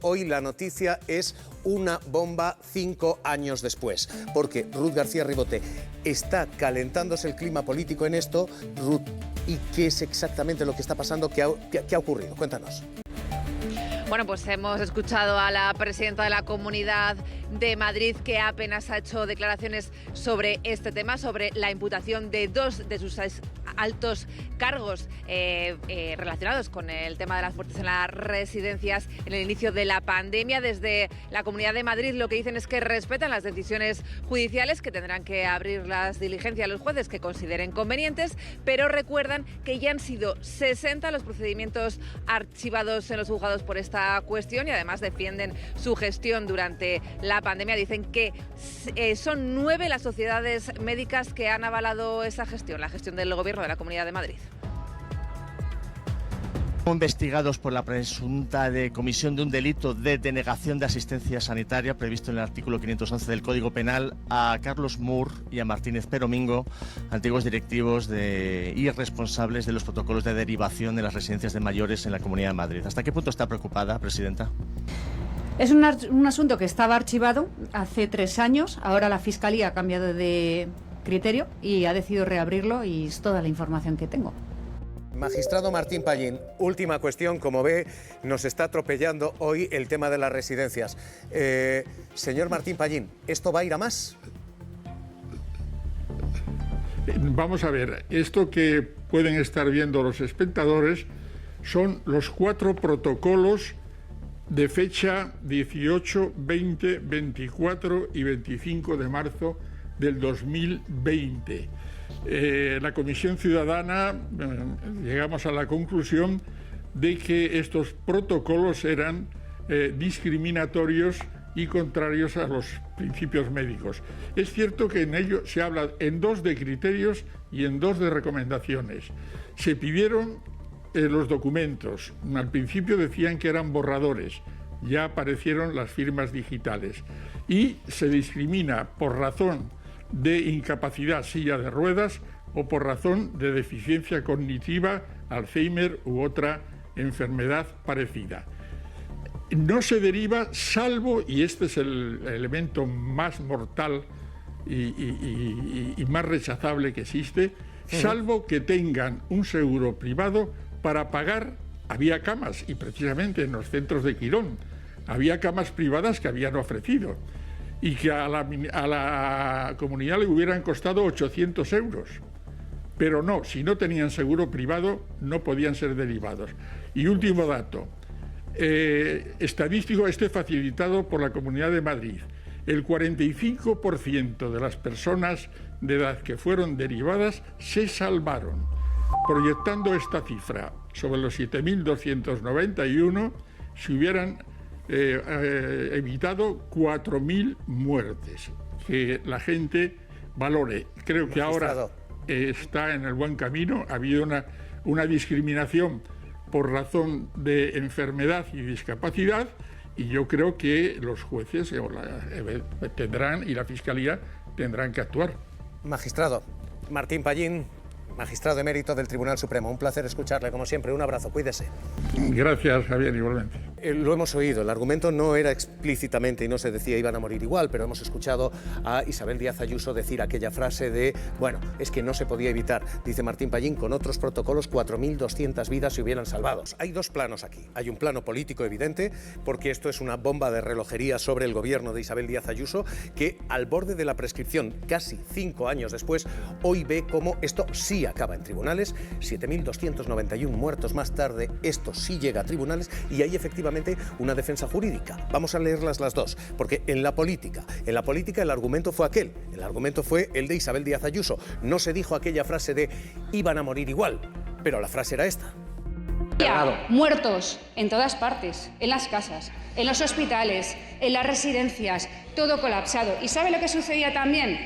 Hoy la noticia es una bomba 5 años después, porque Ruth García Ribote está calentándose el clima político en esto. Ruth, ¿y qué es exactamente lo que está pasando? ¿Qué ha ocurrido? Cuéntanos. Bueno, pues hemos escuchado a la presidenta de la Comunidad de Madrid, que apenas ha hecho declaraciones sobre este tema, sobre la imputación de 2 de sus altos cargos relacionados con el tema de las muertes en las residencias en el inicio de la pandemia. Desde la Comunidad de Madrid lo que dicen es que respetan las decisiones judiciales, que tendrán que abrir las diligencias a los jueces que consideren convenientes, pero recuerdan que ya han sido 60 los procedimientos archivados en los juzgados por esta cuestión, y además defienden su gestión durante la pandemia. Dicen que son 9 las sociedades médicas que han avalado esa gestión, la gestión del Gobierno de la Comunidad de Madrid. Investigados por la presunta comisión de un delito de denegación de asistencia sanitaria previsto en el artículo 511 del Código Penal a Carlos Moore y a Martínez Peromingo, antiguos directivos y responsables de los protocolos de derivación de las residencias de mayores en la Comunidad de Madrid. ¿Hasta qué punto está preocupada, presidenta? Es un asunto que estaba archivado hace 3 años. Ahora la Fiscalía ha cambiado de criterio y ha decidido reabrirlo, y es toda la información que tengo. Magistrado Martín Pallín, última cuestión. Como ve, nos está atropellando hoy el tema de las residencias. Señor Martín Pallín, ¿esto va a ir a más? Vamos a ver, esto que pueden estar viendo los espectadores son los 4 protocolos de fecha 18, 20, 24 y 25 de marzo del 2020. La Comisión Ciudadana llegamos a la conclusión de que estos protocolos eran discriminatorios y contrarios a los principios médicos. Es cierto que en ello se habla en 2 de criterios y en 2 de recomendaciones. Se pidieron los documentos. Al principio decían que eran borradores, ya aparecieron las firmas digitales, y se discrimina por razón de incapacidad, silla de ruedas, o por razón de deficiencia cognitiva, Alzheimer u otra enfermedad parecida. No se deriva, salvo, y este es el elemento más mortal y más rechazable que existe, salvo que tengan un seguro privado para pagar. Había camas, y precisamente en los centros de Quirón había camas privadas que habían ofrecido, y que a la comunidad le hubieran costado 800 euros. Pero no, si no tenían seguro privado, no podían ser derivados. Y último dato, estadístico, facilitado por la Comunidad de Madrid. El 45% de las personas de edad que fueron derivadas se salvaron. Proyectando esta cifra sobre los 7.291, se hubieran evitado 4.000 muertes. Que la gente valore. Creo que ahora está en el buen camino. Ha habido una discriminación por razón de enfermedad y discapacidad, y yo creo que los jueces tendrán, y la Fiscalía tendrán que actuar. Magistrado Martín Pallín, magistrado emérito del Tribunal Supremo, un placer escucharle, como siempre. Un abrazo, cuídese. Gracias, Javier, igualmente. Lo hemos oído, el argumento no era explícitamente, y no se decía iban a morir igual, pero hemos escuchado a Isabel Díaz Ayuso decir aquella frase de, bueno, es que no se podía evitar. Dice Martín Pallín, con otros protocolos 4.200 vidas se hubieran salvado. Hay 2 planos aquí. Hay un plano político evidente, porque esto es una bomba de relojería sobre el gobierno de Isabel Díaz Ayuso, que al borde de la prescripción, casi 5 años después, hoy ve cómo esto sí acaba en tribunales. 7.291 muertos más tarde, esto sí llega a tribunales, y hay efectivamente una defensa jurídica. Vamos a leerlas las 2, porque en la política el argumento fue aquel, el argumento fue el de Isabel Díaz Ayuso. No se dijo aquella frase de iban a morir igual, pero la frase era esta. Muertos en todas partes, en las casas, en los hospitales, en las residencias, todo colapsado. ¿Y sabe lo que sucedía también?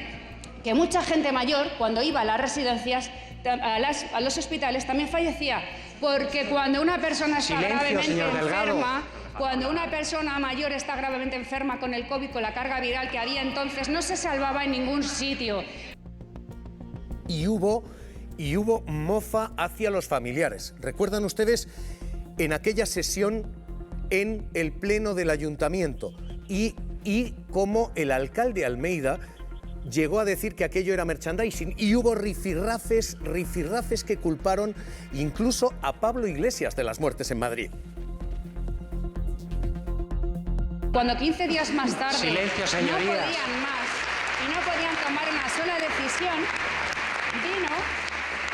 Que mucha gente mayor, cuando iba a las residencias, a los hospitales, también fallecía, porque cuando una persona está gravemente enferma, cuando una persona mayor está gravemente enferma con el COVID, con la carga viral que había entonces, no se salvaba en ningún sitio. Y hubo mofa hacia los familiares. ¿Recuerdan ustedes en aquella sesión en el pleno del ayuntamiento y cómo el alcalde Almeida llegó a decir que aquello era merchandising y hubo rifirrafes que culparon incluso a Pablo Iglesias de las muertes en Madrid. Cuando 15 días más tarde Silencio, no señorías. podían más y no podían tomar una sola decisión, vino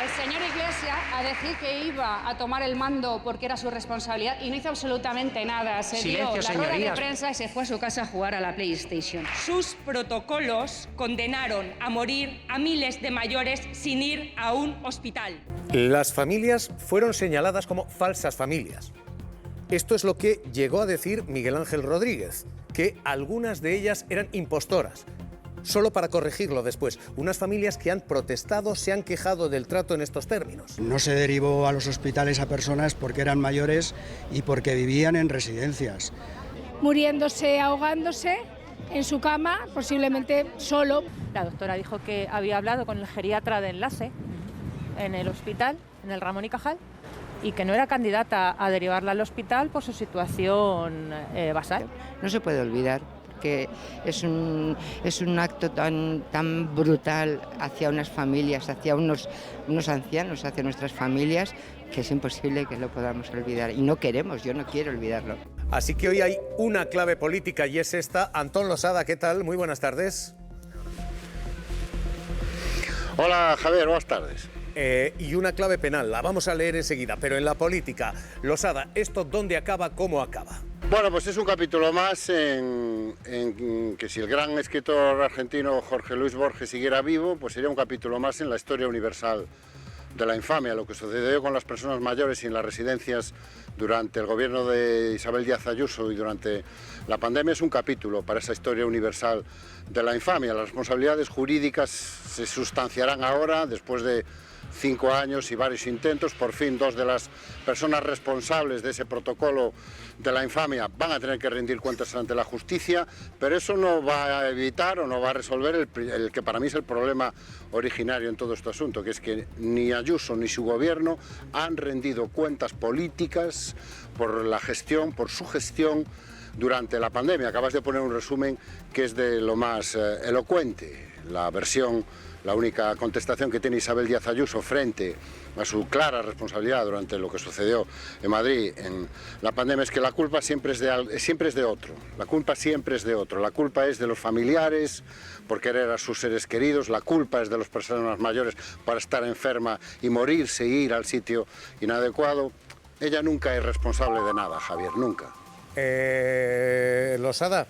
el señor Iglesias a decir que iba a tomar el mando porque era su responsabilidad y no hizo absolutamente nada. Se dio Silencio, la rueda de señorías. prensa y se fue a su casa a jugar a la PlayStation. Sus protocolos condenaron a morir a miles de mayores sin ir a un hospital. Las familias fueron señaladas como falsas familias. Esto es lo que llegó a decir Miguel Ángel Rodríguez, que algunas de ellas eran impostoras. Solo para corregirlo después, unas familias que han protestado se han quejado del trato en estos términos. No se derivó a los hospitales a personas porque eran mayores y porque vivían en residencias. Muriéndose, ahogándose en su cama, posiblemente solo. La doctora dijo que había hablado con el geriatra de enlace en el hospital, en el Ramón y Cajal, y que no era candidata a derivarla al hospital por su situación basal. No se puede olvidar que es un acto tan brutal hacia unas familias, hacia unos ancianos, hacia nuestras familias, que es imposible que lo podamos olvidar. Y no queremos, yo no quiero olvidarlo. Así que hoy hay una clave política y es esta. Antón Losada, ¿qué tal? Muy buenas tardes. Hola Javier, buenas tardes. Y una clave penal, la vamos a leer enseguida, pero en la política, Losada, ¿esto dónde acaba, cómo acaba? Bueno, pues es un capítulo más en que si el gran escritor argentino Jorge Luis Borges siguiera vivo, pues sería un capítulo más en la historia universal de la infamia, lo que sucedió con las personas mayores y en las residencias durante el gobierno de Isabel Díaz Ayuso y durante la pandemia es un capítulo para esa historia universal de la infamia. Las responsabilidades jurídicas se sustanciarán ahora, después de 5 años y varios intentos. Por fin 2 de las personas responsables de ese protocolo de la infamia van a tener que rendir cuentas ante la justicia, pero eso no va a evitar o no va a resolver el que para mí es el problema originario en todo este asunto, que es que ni Ayuso ni su gobierno han rendido cuentas políticas por la gestión, por su gestión durante la pandemia. Acabas de poner un resumen que es de lo más elocuente. La única contestación que tiene Isabel Díaz Ayuso frente a su clara responsabilidad durante lo que sucedió en Madrid en la pandemia es que la culpa siempre es de otro. La culpa siempre es de otro. La culpa es de los familiares por querer a sus seres queridos. La culpa es de las personas mayores para estar enferma y morirse y ir al sitio inadecuado. Ella nunca es responsable de nada, Javier, nunca. Losada,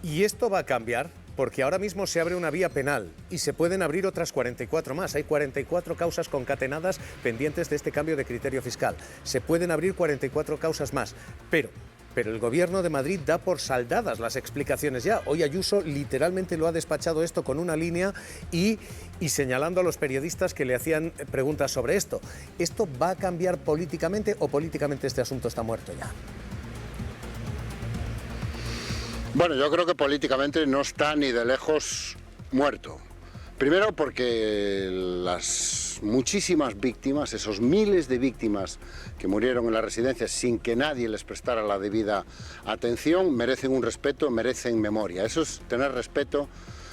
¿y esto va a cambiar? Porque ahora mismo se abre una vía penal y se pueden abrir otras 44 más. Hay 44 causas concatenadas pendientes de este cambio de criterio fiscal. Se pueden abrir 44 causas más, pero el Gobierno de Madrid da por saldadas las explicaciones ya. Hoy Ayuso literalmente lo ha despachado esto con una línea y señalando a los periodistas que le hacían preguntas sobre esto. ¿Esto va a cambiar políticamente o políticamente este asunto está muerto ya? Bueno, yo creo que políticamente no está ni de lejos muerto. Primero porque las muchísimas víctimas, esos miles de víctimas que murieron en las residencias sin que nadie les prestara la debida atención, merecen un respeto, merecen memoria. Eso es tener respeto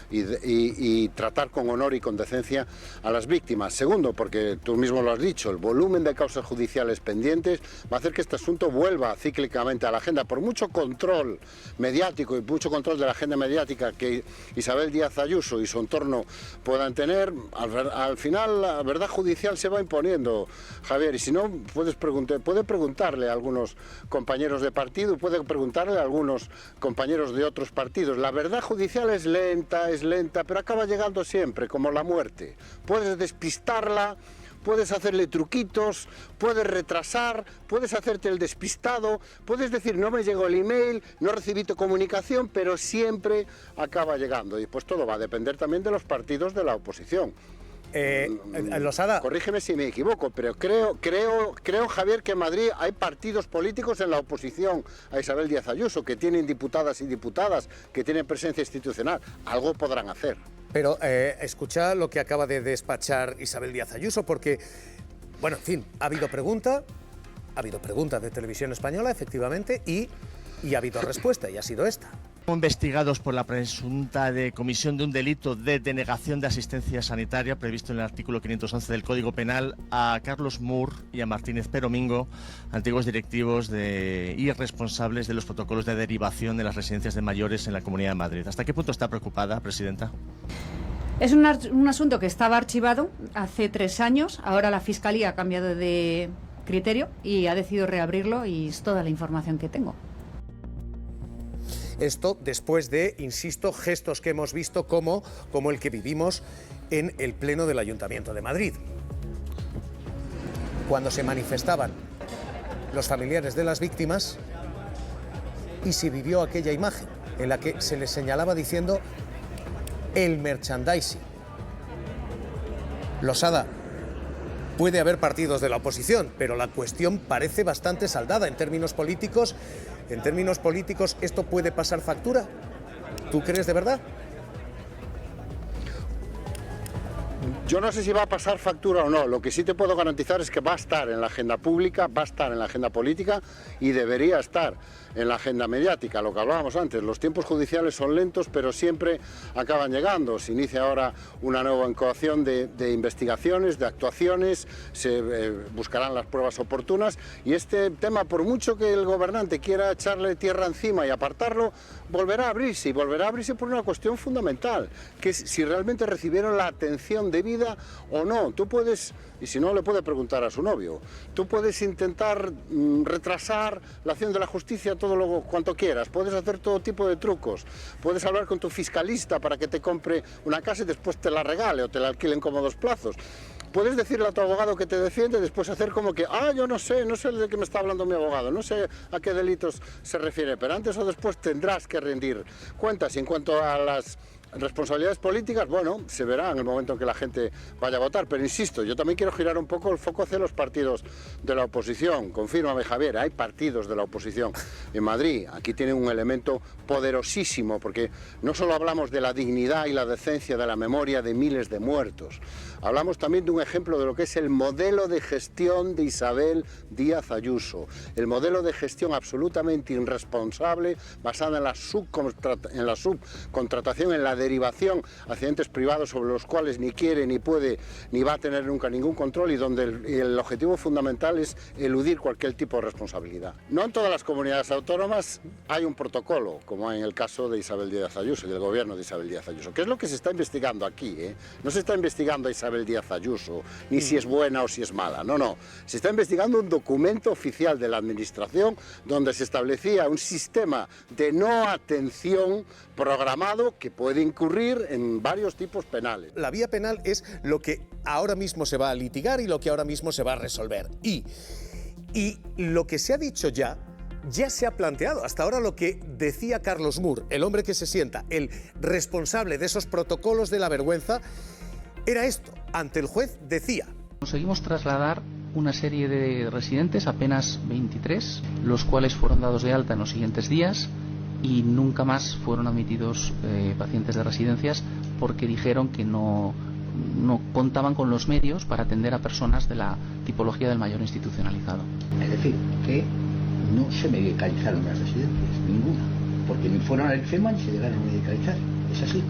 y tratar con honor y con decencia a las víctimas. Segundo, porque tú mismo lo has dicho, el volumen de causas judiciales pendientes va a hacer que este asunto vuelva cíclicamente a la agenda. Por mucho control mediático y mucho control de la agenda mediática que Isabel Díaz Ayuso y su entorno puedan tener, al final la verdad judicial se va imponiendo, Javier, y si no, puede preguntarle a algunos compañeros de partido, puede preguntarle a algunos compañeros de otros partidos. La verdad judicial es lenta, pero acaba llegando siempre, como la muerte. Puedes despistarla, puedes hacerle truquitos, puedes retrasar, puedes hacerte el despistado, puedes decir no me llegó el email, no recibí tu comunicación, pero siempre acaba llegando. Y pues todo va a depender también de los partidos de la oposición. Losada. Corrígeme si me equivoco, pero creo, Javier, que en Madrid hay partidos políticos en la oposición a Isabel Díaz Ayuso, que tienen diputadas y diputadas, que tienen presencia institucional. Algo podrán hacer. Pero escucha lo que acaba de despachar Isabel Díaz Ayuso, porque, bueno, en fin, ha habido pregunta, Ha habido preguntas de Televisión Española, efectivamente, y ha habido respuesta, y ha sido esta. Investigados por la presunta comisión de un delito de denegación de asistencia sanitaria previsto en el artículo 511 del Código Penal a Carlos Moore y a Martínez Peromingo, antiguos directivos y responsables de los protocolos de derivación de las residencias de mayores en la Comunidad de Madrid. ¿Hasta qué punto está preocupada, presidenta? Es un asunto que estaba archivado hace 3 años. Ahora la Fiscalía ha cambiado de criterio y ha decidido reabrirlo, y es toda la información que tengo. Esto después de, insisto, gestos que hemos visto como el que vivimos en el Pleno del Ayuntamiento de Madrid, cuando se manifestaban los familiares de las víctimas y se vivió aquella imagen en la que se les señalaba diciendo el merchandising. Losada, puede haber partidos de la oposición, pero la cuestión parece bastante saldada en términos políticos. En términos políticos, ¿esto puede pasar factura? ¿Tú crees de verdad? Yo no sé si va a pasar factura o no. Lo que sí te puedo garantizar es que va a estar en la agenda pública, va a estar en la agenda política y debería estar en la agenda mediática. Lo que hablábamos antes, los tiempos judiciales son lentos, pero siempre acaban llegando. Se inicia ahora una nueva incoación de investigaciones, de actuaciones, se buscarán las pruebas oportunas, y este tema, por mucho que el gobernante quiera echarle tierra encima y apartarlo, volverá a abrirse, y volverá a abrirse por una cuestión fundamental, que es si realmente recibieron la atención debida o no. Tú puedes, y si no le puede preguntar a su novio, tú puedes intentar retrasar la acción de la justicia todo lo cuanto quieras, puedes hacer todo tipo de trucos, puedes hablar con tu fiscalista para que te compre una casa y después te la regale o te la alquile en cómodos plazos. Puedes decirle a tu abogado que te defiende, después hacer como que, yo no sé de qué me está hablando mi abogado, no sé a qué delitos se refiere, pero antes o después tendrás que rendir cuentas. Y en cuanto a las responsabilidades políticas, bueno, se verá en el momento en que la gente vaya a votar, pero insisto, yo también quiero girar un poco el foco hacia los partidos de la oposición. Confírmame, Javier, hay partidos de la oposición en Madrid. Aquí tienen un elemento poderosísimo, porque no solo hablamos de la dignidad y la decencia de la memoria de miles de muertos, hablamos también de un ejemplo de lo que es el modelo de gestión de Isabel Díaz Ayuso, el modelo de gestión absolutamente irresponsable, basada en la subcontratación, en la derivación hacia entes privados sobre los cuales ni quiere, ni puede, ni va a tener nunca ningún control, y donde el objetivo fundamental es eludir cualquier tipo de responsabilidad. No en todas las comunidades autónomas hay un protocolo, como en el caso de Isabel Díaz Ayuso y del gobierno de Isabel Díaz Ayuso. ¿Qué es lo que se está investigando aquí? No se está investigando a Isabel Díaz Ayuso, ni si es buena o si es mala, no. Se está investigando un documento oficial de la Administración donde se establecía un sistema de no atención programado que puede incurrir en varios tipos penales. La vía penal es lo que ahora mismo se va a litigar y lo que ahora mismo se va a resolver. Y lo que se ha dicho ya se ha planteado. Hasta ahora lo que decía Carlos Moore, el hombre que se sienta, el responsable de esos protocolos de la vergüenza, era esto. Ante el juez decía: conseguimos trasladar una serie de residentes, apenas 23, los cuales fueron dados de alta en los siguientes días, y nunca más fueron admitidos pacientes de residencias porque dijeron que no contaban con los medios para atender a personas de la tipología del mayor institucionalizado. Es decir, que no se medicalizaron las residencias, ninguna, porque ni fueron al FEMA ni se llegaron a medicalizar. ¿Es así?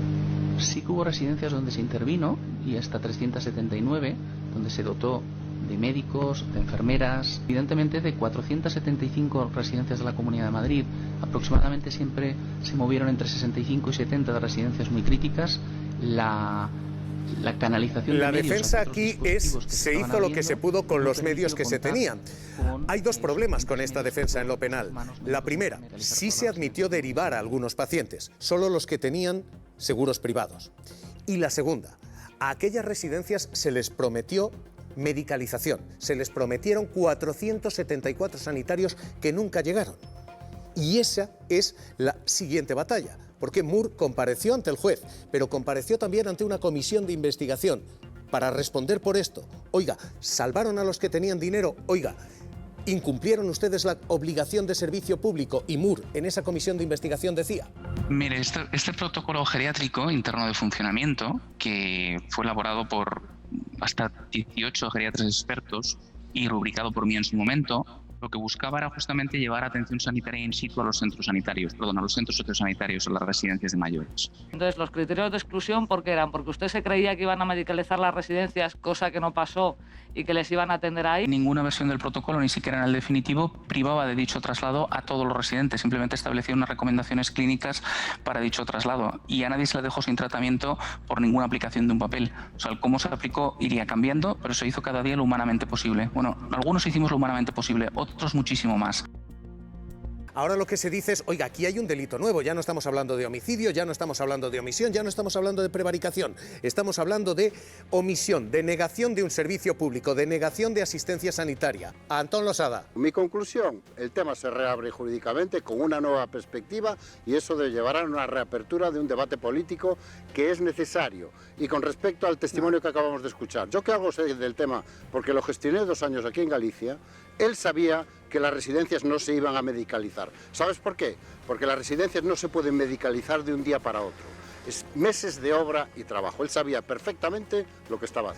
Sí que hubo residencias donde se intervino, y hasta 379, donde se dotó de médicos, de enfermeras. Evidentemente, de 475 residencias de la Comunidad de Madrid, aproximadamente siempre se movieron entre 65 y 70 de residencias muy críticas. La canalización la de medios defensa aquí es: se hizo lo que se pudo con los medios que se tenían. Hay dos problemas con esta defensa en lo penal. La primera, sí se admitió derivar a algunos pacientes, solo los que tenían seguros privados. Y la segunda, a aquellas residencias se les prometió medicalización, se les prometieron 474 sanitarios que nunca llegaron. Y esa es la siguiente batalla, porque Moore compareció ante el juez, pero compareció también ante una comisión de investigación para responder por esto. Oiga, ¿salvaron a los que tenían dinero? Oiga, ¿incumplieron ustedes la obligación de servicio público? Y Moore en esa comisión de investigación decía: mire, este protocolo geriátrico interno de funcionamiento, que fue elaborado por hasta 18 geriatras expertos y rubricado por mí en su momento, lo que buscaba era justamente llevar atención sanitaria in situ a los centros sanitarios, a los centros sociosanitarios, a las residencias de mayores. Entonces, los criterios de exclusión, ¿por qué eran? Porque usted se creía que iban a medicalizar las residencias, cosa que no pasó, y que les iban a atender ahí. Ninguna versión del protocolo, ni siquiera en el definitivo, privaba de dicho traslado a todos los residentes, simplemente establecía unas recomendaciones clínicas para dicho traslado y a nadie se le dejó sin tratamiento por ninguna aplicación de un papel. O sea, el cómo se aplicó iría cambiando, pero se hizo cada día lo humanamente posible. Bueno, algunos hicimos lo humanamente posible, otros muchísimo más. Ahora lo que se dice es, oiga, aquí hay un delito nuevo, ya no estamos hablando de homicidio, ya no estamos hablando de omisión, ya no estamos hablando de prevaricación, estamos hablando de omisión, de negación de un servicio público, de negación de asistencia sanitaria. Antón Losada. Mi conclusión, el tema se reabre jurídicamente con una nueva perspectiva y eso debe llevar a una reapertura de un debate político que es necesario. Y con respecto al testimonio que acabamos de escuchar, yo que algo sé del tema, porque lo gestioné 2 años aquí en Galicia, él sabía que las residencias no se iban a medicalizar. ¿Sabes por qué? Porque las residencias no se pueden medicalizar de un día para otro. Es meses de obra y trabajo. Él sabía perfectamente lo que estaba haciendo.